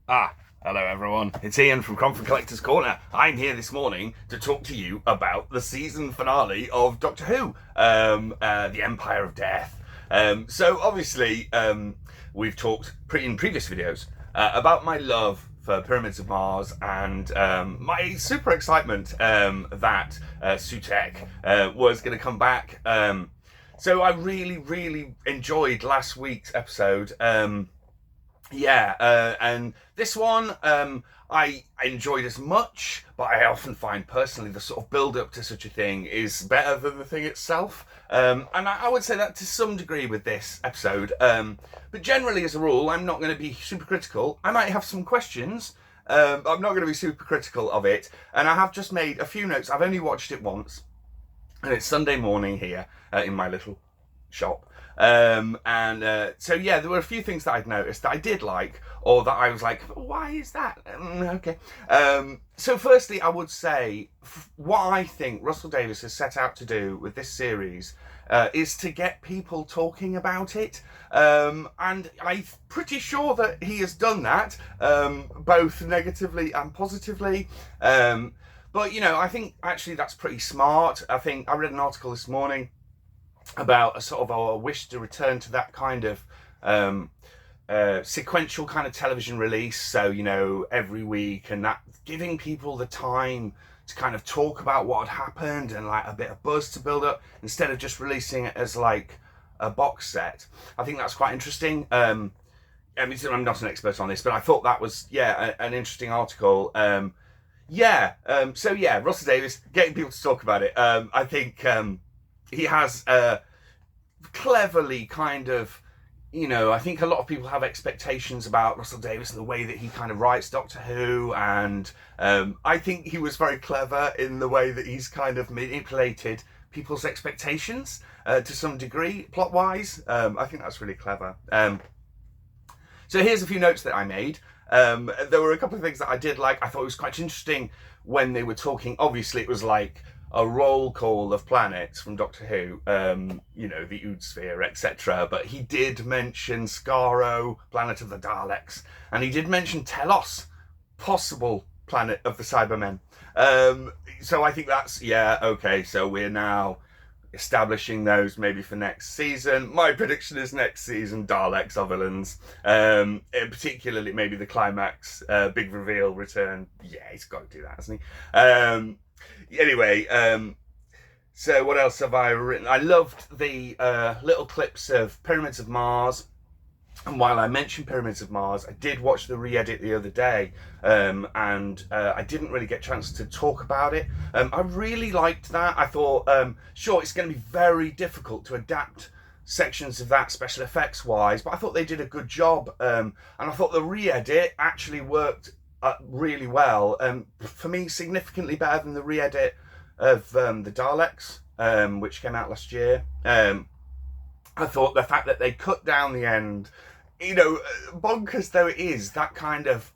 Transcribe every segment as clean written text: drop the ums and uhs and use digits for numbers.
Hello everyone. It's Ian from Cromford Collector's Corner. I'm here this morning to talk to you about the season finale of Doctor Who, The Empire of Death. So obviously, we've talked in previous videos about my love for Pyramids of Mars and my super excitement that Sutekh was going to come back. So I really enjoyed last week's episode. And this one I enjoyed as much, but I often find personally the sort of build up to such a thing is better than the thing itself. And I would say that to some degree with this episode. But generally, as a rule, I'm not going to be super critical. I might have some questions. I'm not going to be super critical of it. And I have just made a few notes. I've only watched it once, and it's Sunday morning here in my little shop. So yeah, there were a few things that I'd noticed that I did like, or that I was like, why is that? Okay. So firstly, I would say what I think Russell Davies has set out to do with this series is to get people talking about it. And I'm pretty sure that he has done that, both negatively and positively. But, you know, I think actually that's pretty smart. I think I read an article this morning about a sort of a wish to return to that kind of sequential kind of television release. So, you know, every week, and that giving people the time to kind of talk about what had happened and like a bit of buzz to build up instead of just releasing it as like a box set. I think that's quite interesting. I mean, I'm not an expert on this, but I thought that was, an interesting article. So Russell Davies, getting people to talk about it. I think he has cleverly kind of, you know, I think a lot of people have expectations about Russell Davies and the way that he kind of writes Doctor Who, and I think he was very clever in the way that he's kind of manipulated people's expectations to some degree, plot-wise. I think that's really clever. So here's a few notes that I made. There were a couple of things that I did like. I thought it was quite interesting when they were talking. Obviously, it was like a roll call of planets from Doctor Who, you know, the Ood Sphere, etc. But he did mention Skaro, planet of the Daleks, and he did mention Telos, possible planet of the Cybermen. So I think that's, okay, so we're now establishing those maybe for next season. My prediction is next season, Daleks are villains. And particularly maybe the climax, big reveal, return. Yeah, he's got to do that, hasn't he? So what else have I written? I loved the little clips of Pyramids of Mars. And while I mentioned Pyramids of Mars, I did watch the re-edit the other day, and I didn't really get a chance to talk about it. I really liked that. I thought, sure, it's going to be very difficult to adapt sections of that special effects wise, but I thought they did a good job. And I thought the re-edit actually worked really well. For me, significantly better than the re-edit of the Daleks, which came out last year. I thought the fact that they cut down the end, you know, bonkers though it is, that kind of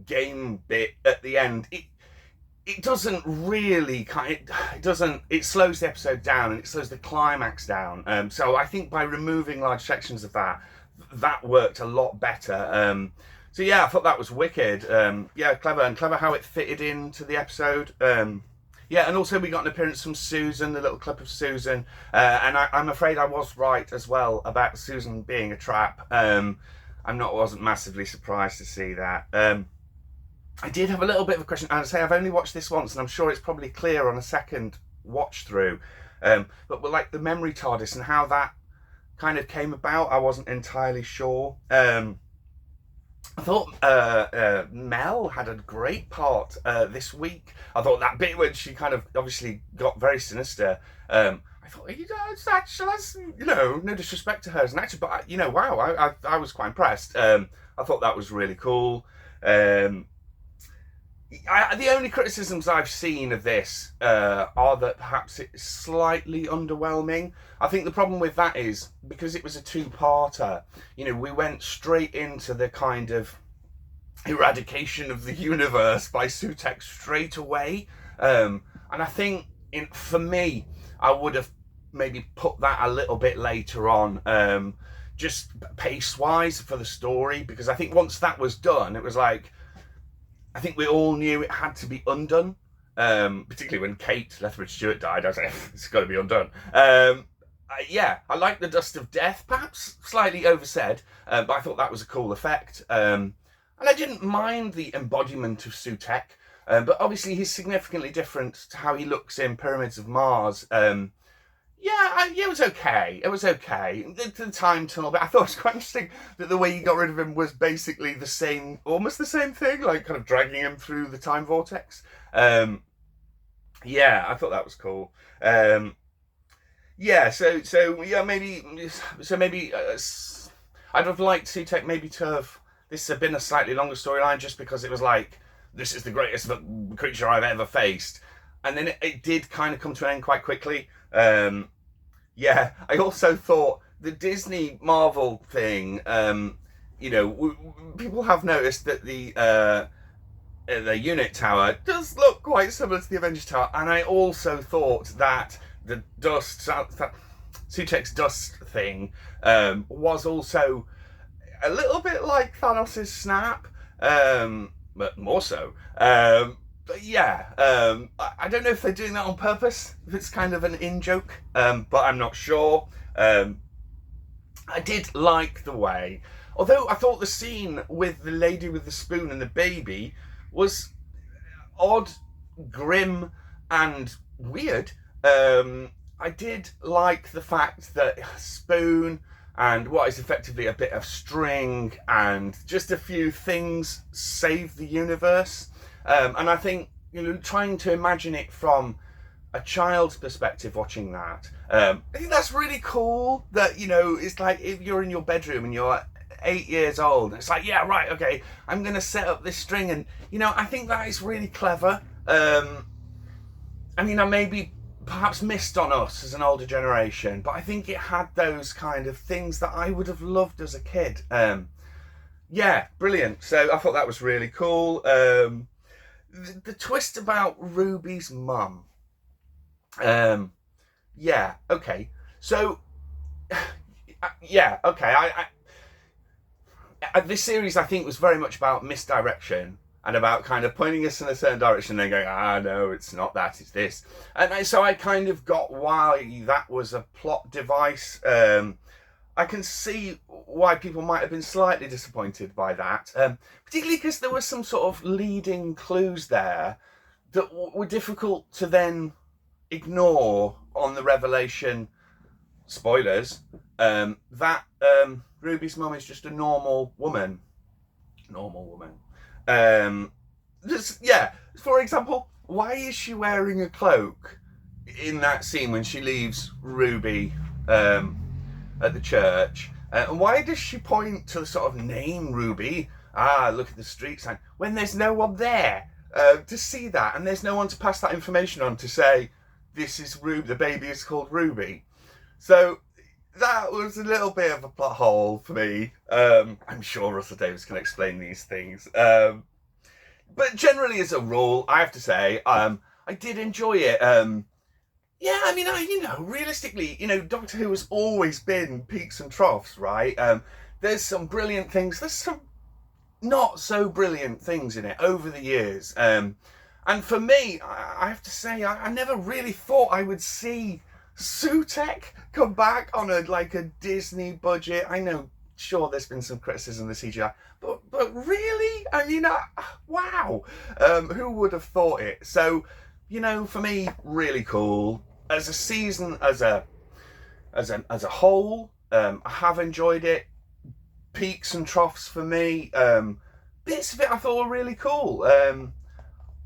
game bit at the end, it doesn't really it slows the episode down and it slows the climax down. So I think by removing large sections of that worked a lot better. So yeah, I thought that was wicked. Clever how it fitted into the episode. And also we got an appearance from Susan, the little clip of Susan, and I'm afraid I was right as well about Susan being a trap. Wasn't massively surprised to see that. I did have a little bit of a question, and I say I've only watched this once, and I'm sure it's probably clear on a second watch through. But like the memory TARDIS and how that kind of came about, I wasn't entirely sure. I thought Mel had a great part this week. I thought that bit when she kind of obviously got very sinister. I thought, you know, no disrespect to her as an actor, but, you know, wow, I was quite impressed. I thought that was really cool. The only criticisms I've seen of this are that perhaps it's slightly underwhelming. I think the problem with that is because it was a two-parter, you know, we went straight into the kind of eradication of the universe by Sutekh straight away. And I think for me, I would have maybe put that a little bit later on. just pace-wise for the story, because I think once that was done, it was like, I think we all knew it had to be undone. Particularly when Kate Lethbridge Stewart died, I was like, it's got to be undone. Yeah, I like the dust of death, perhaps slightly oversaid, but I thought that was a cool effect. And I didn't mind the embodiment of Sutekh, but obviously he's significantly different to how he looks in Pyramids of Mars. Yeah, it was okay. It was okay. The time tunnel bit, I thought it was quite interesting that the way you got rid of him was basically the same, almost the same thing, like kind of dragging him through the time vortex. Yeah, I thought that was cool. Yeah, so yeah, maybe I'd have liked Sutekh maybe to have this have been a slightly longer storyline, just because it was like, this is the greatest creature I've ever faced, and then it did kind of come to an end quite quickly. Yeah, I also thought the Disney Marvel thing, you know, people have noticed that the unit tower does look quite similar to the Avengers Tower, and I also thought that the Sutekh's dust thing was also a little bit like Thanos' snap, but more so. But yeah, I don't know if they're doing that on purpose, if it's kind of an in-joke, but I'm not sure. I did like the way, although I thought the scene with the lady with the spoon and the baby was odd, grim, and weird. I did like the fact that spoon and what is effectively a bit of string and just a few things save the universe. And I think, you know, trying to imagine it from a child's perspective watching that, I think that's really cool. That, you know, it's like if you're in your bedroom and you're 8 years old, it's like, yeah, right, okay, I'm going to set up this string. And, you know, I think that is really clever. I mean, I maybe perhaps missed on us as an older generation, but I think it had those kind of things that I would have loved as a kid. Yeah, brilliant. So I thought that was really cool. The twist about Ruby's mum. Yeah, okay. So, yeah, okay. This series, I think, was very much about misdirection and about kind of pointing us in a certain direction and then going, no, it's not that, it's this. And so I kind of got why that was a plot device. I can see why people might have been slightly disappointed by that, particularly because there were some sort of leading clues there that were difficult to then ignore on the revelation, spoilers, that Ruby's mum is just a normal woman. Yeah, for example, why is she wearing a cloak in that scene when she leaves Ruby at the church? And why does she point to the sort of name Ruby? Look at the street sign, when there's no one there to see that, and there's no one to pass that information on to say, this is Ruby, the baby is called Ruby. So that was a little bit of a plot hole for me. I'm sure Russell Davies can explain these things. But generally, as a rule, I have to say, I did enjoy it. Yeah, I mean, realistically, Doctor Who has always been peaks and troughs, right? There's some brilliant things. There's some not so brilliant things in it over the years. And for me, I have to say, I never really thought I would see Sutekh come back on a Disney budget. I know, sure, there's been some criticism of the CGI, but really, I mean, wow, who would have thought it? So, for me, really cool. As a season, as a whole, I have enjoyed it. Peaks and troughs for me. Bits of it I thought were really cool.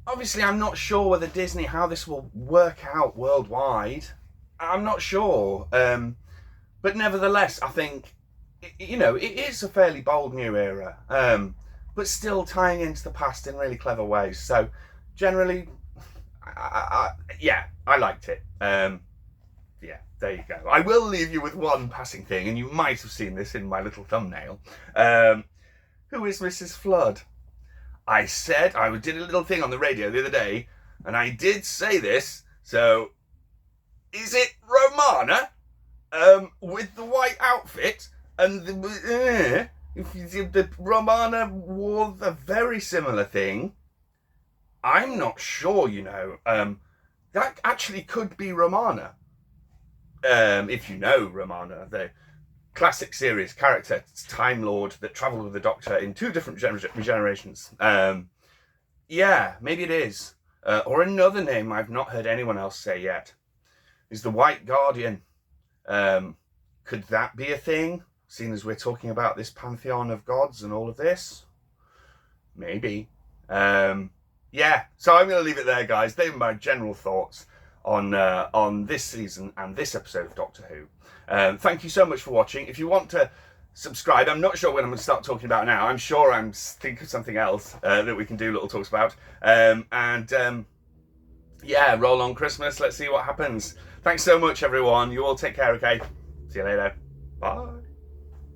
Obviously, I'm not sure whether Disney, how this will work out worldwide. I'm not sure. But nevertheless, I think, it is a fairly bold new era, but still tying into the past in really clever ways. So generally, I liked it. Yeah, there you go. I will leave you with one passing thing, and you might have seen this in my little thumbnail. Who is Mrs. Flood? I said, I did a little thing on the radio the other day, and I did say this, so is it Romana with the white outfit? And if the Romana wore a very similar thing, I'm not sure, that actually could be Romana. If you know Romana, the classic series character, Time Lord that travelled with the Doctor in 2 different generations. Yeah, maybe it is. Or another name I've not heard anyone else say yet is the White Guardian. Could that be a thing, seeing as we're talking about this pantheon of gods and all of this? Maybe. Yeah, so I'm going to leave it there, guys. They were my general thoughts on this season and this episode of Doctor Who. Thank you so much for watching. If you want to subscribe, I'm not sure when I'm going to start talking about now. I'm sure I'm thinking of something else that we can do little talks about. Yeah, roll on Christmas. Let's see what happens. Thanks so much, everyone. You all take care, okay? See you later. Bye.